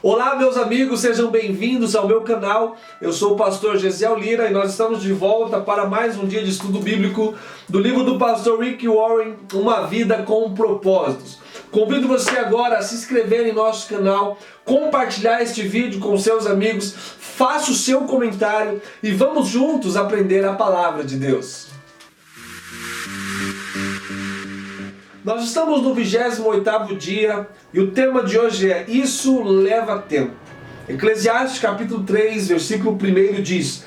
Olá meus amigos, sejam bem-vindos ao meu canal. Eu sou o pastor Gesiel Lira e nós estamos de volta para mais um dia de estudo bíblico do livro do pastor Rick Warren, Uma Vida com Propósitos. Convido você agora a se inscrever em nosso canal, compartilhar este vídeo com seus amigos, faça o seu comentário e vamos juntos aprender a palavra de Deus. Nós estamos no 28º dia e o tema de hoje é Isso leva tempo. Eclesiastes capítulo 3, versículo 1 diz: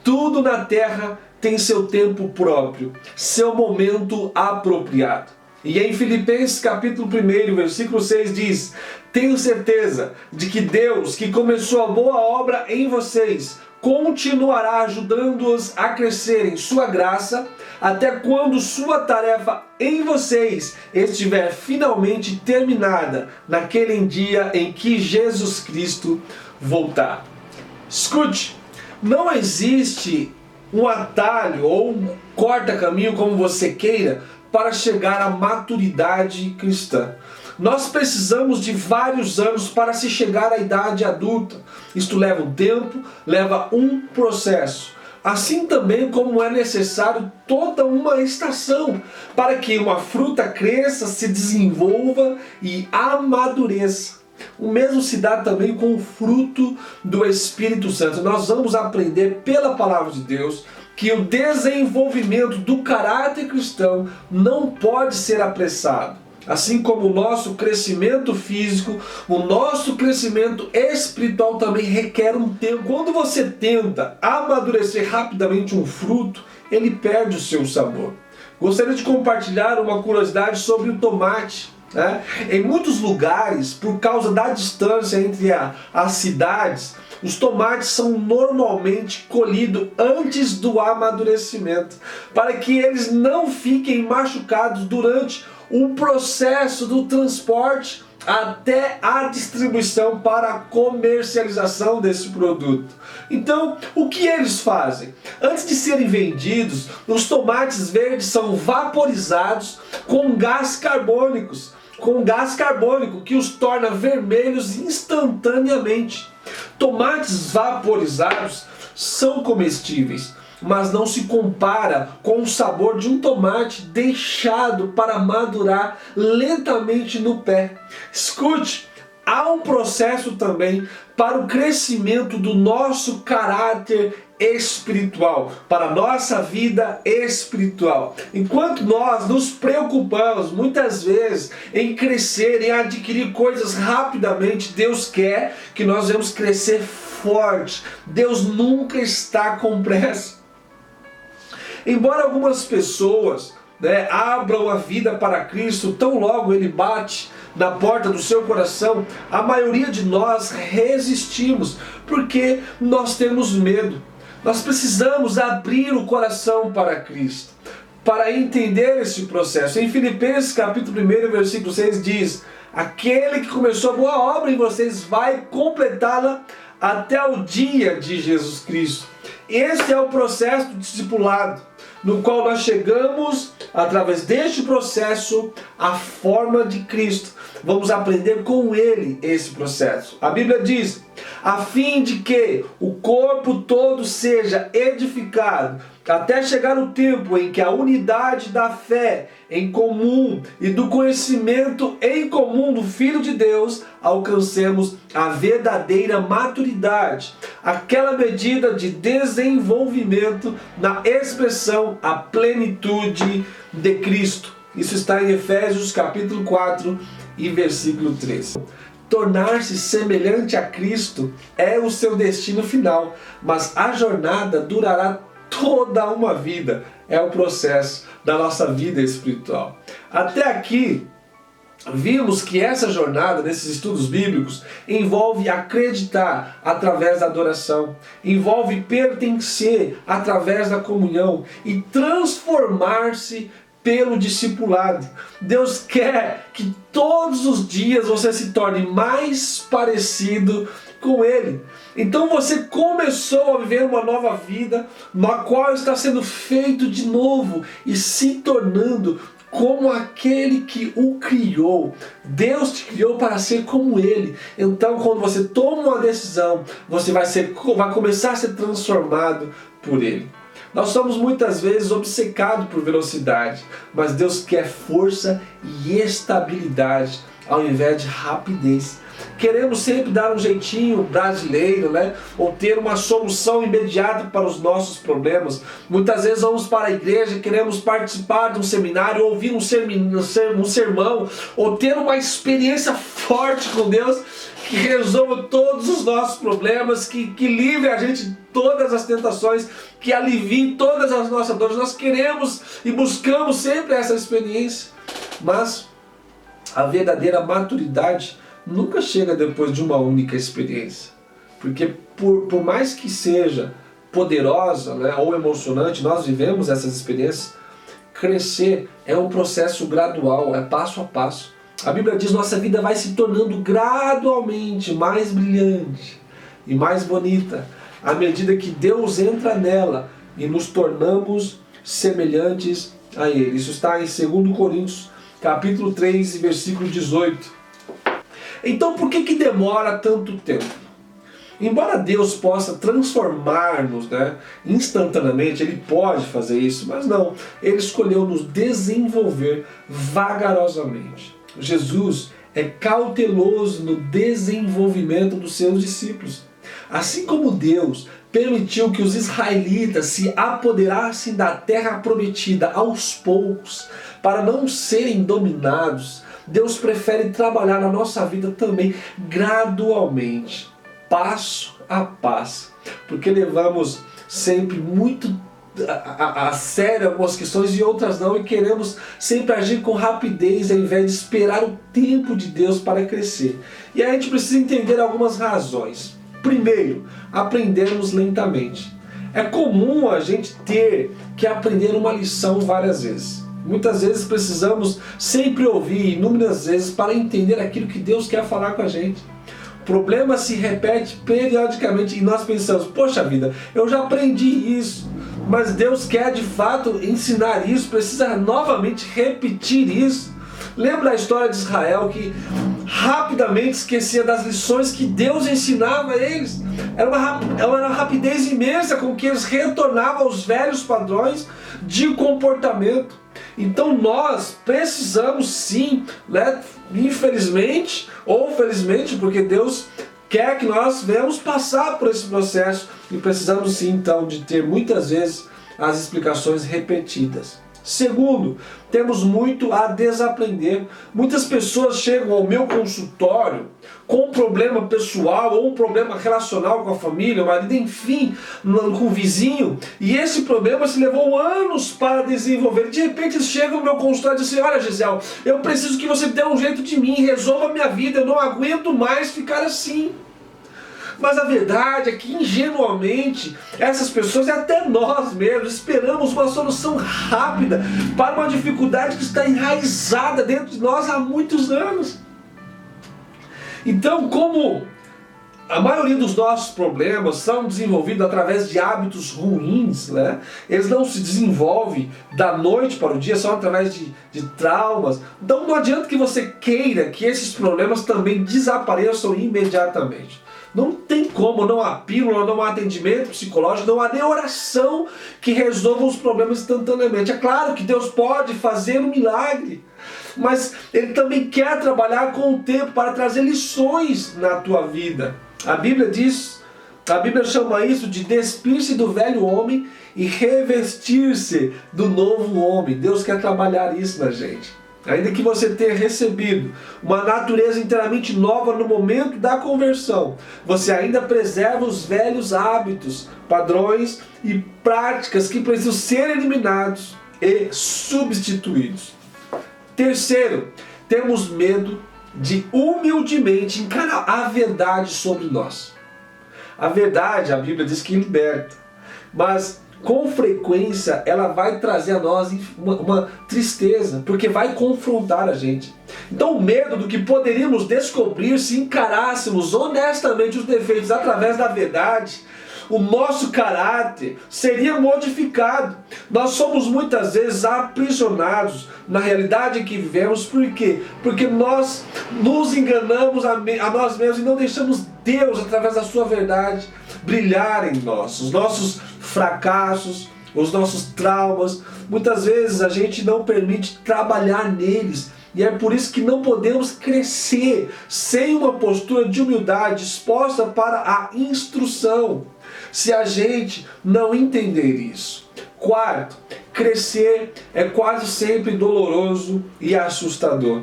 Tudo na terra tem seu tempo próprio, seu momento apropriado. E em Filipenses capítulo 1, versículo 6 diz: Tenho certeza de que Deus, que começou a boa obra em vocês, continuará ajudando-os a crescer em sua graça, até quando sua tarefa em vocês estiver finalmente terminada, naquele dia em que Jesus Cristo voltar. Escute, não existe um atalho ou um corta-caminho, como você queira, para chegar à maturidade cristã. Nós precisamos de vários anos para se chegar à idade adulta. Isto leva um tempo, leva um processo. Assim também como é necessário toda uma estação para que uma fruta cresça, se desenvolva e amadureça. O mesmo se dá também com o fruto do Espírito Santo. Nós vamos aprender pela palavra de Deus que o desenvolvimento do caráter cristão não pode ser apressado. Assim como o nosso crescimento físico, o nosso crescimento espiritual também requer um tempo. Quando você tenta amadurecer rapidamente um fruto, ele perde o seu sabor. Gostaria de compartilhar uma curiosidade sobre o tomate. Em muitos lugares, por causa da distância entre as cidades, os tomates são normalmente colhidos antes do amadurecimento, para que eles não fiquem machucados durante o processo do transporte até a distribuição para a comercialização desse produto. Então, o que eles fazem? Antes de serem vendidos, os tomates verdes são vaporizados com gás carbônico que os torna vermelhos instantaneamente. Tomates vaporizados são comestíveis, mas não se compara com o sabor de um tomate deixado para madurar lentamente no pé. Escute, há um processo também para o crescimento do nosso caráter espiritual, para a nossa vida espiritual. Enquanto nós nos preocupamos muitas vezes em crescer, em adquirir coisas rapidamente, Deus quer que nós vamos crescer forte. Deus nunca está com pressa. Embora algumas pessoas abram a vida para Cristo, tão logo Ele bate na porta do seu coração, a maioria de nós resistimos, porque nós temos medo. Nós precisamos abrir o coração para Cristo, para entender esse processo. Em Filipenses capítulo 1, versículo 6 diz: Aquele que começou a boa obra em vocês vai completá-la até o dia de Jesus Cristo. Esse é o processo do discipulado, no qual nós chegamos, através deste processo, à forma de Cristo. Vamos aprender com Ele esse processo. A Bíblia diz: a fim de que o corpo todo seja edificado, até chegar o tempo em que a unidade da fé em comum e do conhecimento em comum do Filho de Deus alcancemos a verdadeira maturidade, aquela medida de desenvolvimento na expressão a plenitude de Cristo. Isso está em Efésios capítulo 4 e versículo 3. Tornar-se semelhante a Cristo é o seu destino final, mas a jornada durará toda uma vida. É o processo da nossa vida espiritual. Até aqui, vimos que essa jornada, nesses estudos bíblicos, envolve acreditar através da adoração, envolve pertencer através da comunhão e transformar-se pelo discipulado. Deus quer que todos os dias você se torne mais parecido com Ele. Então você começou a viver uma nova vida, na qual está sendo feito de novo e se tornando como aquele que o criou. Deus te criou para ser como Ele. Então, quando você toma uma decisão, você vai começar a ser transformado por Ele. Nós somos muitas vezes obcecados por velocidade, mas Deus quer força e estabilidade ao invés de rapidez. Queremos sempre dar um jeitinho brasileiro, né? Ou ter uma solução imediata para os nossos problemas. Muitas vezes vamos para a igreja, queremos participar de um seminário, ouvir um sermão, ou ter uma experiência forte com Deus que resolva todos os nossos problemas, que livre a gente de todas as tentações, que alivie todas as nossas dores. Nós queremos e buscamos sempre essa experiência, mas a verdadeira maturidade nunca chega depois de uma única experiência. Porque por mais que seja poderosa, né, ou emocionante, nós vivemos essas experiências, crescer é um processo gradual, é passo a passo. A Bíblia diz que nossa vida vai se tornando gradualmente mais brilhante e mais bonita, à medida que Deus entra nela e nos tornamos semelhantes a Ele. Isso está em 2 Coríntios, capítulo 3, versículo 18. Então por que demora tanto tempo? Embora Deus possa transformar-nos, né, instantaneamente, Ele pode fazer isso, mas não. Ele escolheu nos desenvolver vagarosamente. Jesus é cauteloso no desenvolvimento dos seus discípulos. Assim como Deus permitiu que os israelitas se apoderassem da terra prometida aos poucos, para não serem dominados, Deus prefere trabalhar na nossa vida também gradualmente, passo a passo, porque levamos sempre muito a sério algumas questões e outras não, e queremos sempre agir com rapidez ao invés de esperar o tempo de Deus para crescer. E aí a gente precisa entender algumas razões. Primeiro, aprendermos lentamente. É comum a gente ter que aprender uma lição várias vezes. Muitas vezes precisamos sempre ouvir inúmeras vezes para entender aquilo que Deus quer falar com a gente. O problema se repete periodicamente e nós pensamos, poxa vida, eu já aprendi isso, mas Deus quer de fato ensinar isso, precisa novamente repetir isso. Lembra a história de Israel que rapidamente esquecia das lições que Deus ensinava a eles? Era uma rapidez imensa com que eles retornavam aos velhos padrões de comportamento. Então nós precisamos sim, né, infelizmente ou felizmente, porque Deus quer que nós venhamos passar por esse processo, e precisamos sim então de ter muitas vezes as explicações repetidas. Segundo, temos muito a desaprender. Muitas pessoas chegam ao meu consultório com um problema pessoal ou um problema relacional com a família, o marido, enfim, com o vizinho, e esse problema se levou anos para desenvolver. De repente eles chegam no meu consultório e dizem, olha Gisele, eu preciso que você dê um jeito de mim, resolva a minha vida, eu não aguento mais ficar assim. Mas a verdade é que, ingenuamente, essas pessoas e até nós mesmos esperamos uma solução rápida para uma dificuldade que está enraizada dentro de nós há muitos anos. Então, como a maioria dos nossos problemas são desenvolvidos através de hábitos ruins, né? Eles não se desenvolvem da noite para o dia, só através de traumas. Então não adianta que você queira que esses problemas também desapareçam imediatamente. Não tem como, não há pílula, não há atendimento psicológico, não há nem oração que resolva os problemas instantaneamente. É claro que Deus pode fazer um milagre, mas Ele também quer trabalhar com o tempo para trazer lições na tua vida. A Bíblia chama isso de despir-se do velho homem e revestir-se do novo homem. Deus quer trabalhar isso na gente. Ainda que você tenha recebido uma natureza inteiramente nova no momento da conversão, você ainda preserva os velhos hábitos, padrões e práticas que precisam ser eliminados e substituídos. Terceiro, temos medo de humildemente encarar a verdade sobre nós. A verdade, a Bíblia diz que liberta, mas com frequência ela vai trazer a nós uma tristeza, porque vai confrontar a gente. Então o medo do que poderíamos descobrir se encarássemos honestamente os defeitos através da verdade, o nosso caráter seria modificado. Nós somos muitas vezes aprisionados na realidade em que vivemos. Por quê? Porque nós nos enganamos a nós mesmos e não deixamos Deus, através da sua verdade, brilhar em nós. Os nossos fracassos, os nossos traumas, muitas vezes a gente não permite trabalhar neles. E é por isso que não podemos crescer sem uma postura de humildade disposta para a instrução, se a gente não entender isso. Quarto, crescer é quase sempre doloroso e assustador.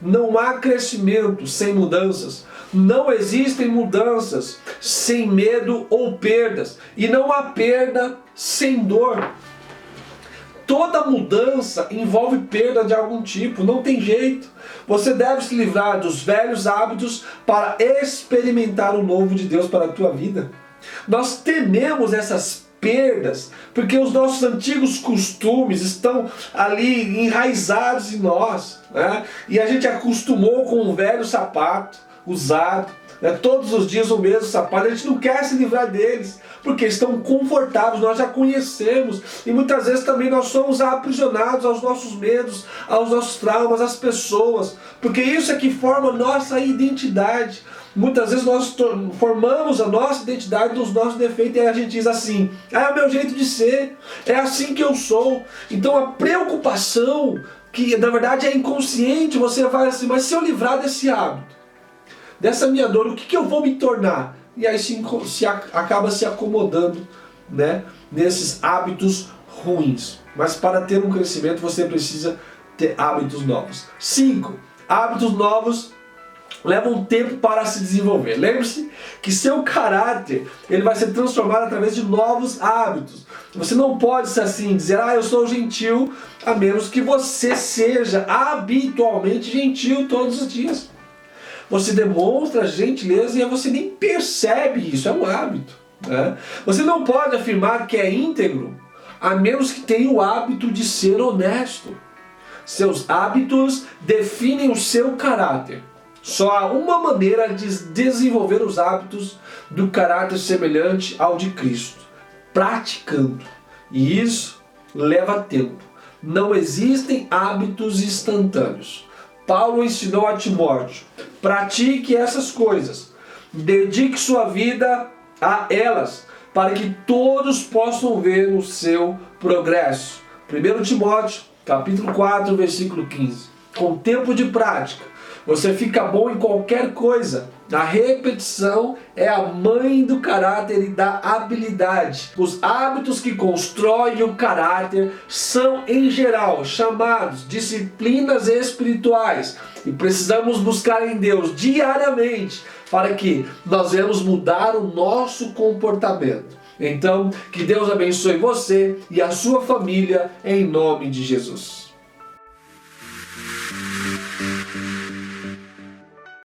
Não há crescimento sem mudanças. Não existem mudanças sem medo ou perdas. E não há perda sem dor. Toda mudança envolve perda de algum tipo, não tem jeito. Você deve se livrar dos velhos hábitos para experimentar o novo de Deus para a tua vida. Nós tememos essas perdas porque os nossos antigos costumes estão ali enraizados em nós, né? E a gente acostumou com um velho sapato usado, né? Todos os dias o mesmo sapato. A gente não quer se livrar deles porque estão confortáveis, nós já conhecemos. E muitas vezes também nós somos aprisionados aos nossos medos, aos nossos traumas, às pessoas, porque isso é que forma a nossa identidade. Muitas vezes nós formamos a nossa identidade dos nossos defeitos e a gente diz assim: é o meu jeito de ser, é assim que eu sou. Então a preocupação, que na verdade é inconsciente, você vai assim: mas se eu livrar desse hábito, dessa minha dor, o que eu vou me tornar? E aí acaba se acomodando, né, nesses hábitos ruins. Mas para ter um crescimento você precisa ter hábitos novos. 5. Hábitos novos levam tempo para se desenvolver. Lembre-se que seu caráter ele vai ser transformado através de novos hábitos. Você não pode ser assim, dizer: eu sou gentil, a menos que você seja habitualmente gentil todos os dias. Você demonstra gentileza e você nem percebe isso, é um hábito, né? Você não pode afirmar que é íntegro, a menos que tenha o hábito de ser honesto. Seus hábitos definem o seu caráter. Só há uma maneira de desenvolver os hábitos do caráter semelhante ao de Cristo: praticando. E isso leva tempo. Não existem hábitos instantâneos. Paulo ensinou a Timóteo: pratique essas coisas, dedique sua vida a elas, para que todos possam ver o seu progresso. 1 Timóteo, capítulo 4, versículo 15. Com tempo de prática, você fica bom em qualquer coisa. A repetição é a mãe do caráter e da habilidade. Os hábitos que constroem o caráter são, em geral, chamados disciplinas espirituais. E precisamos buscar em Deus diariamente para que nós venhamos mudar o nosso comportamento. Então, que Deus abençoe você e a sua família em nome de Jesus.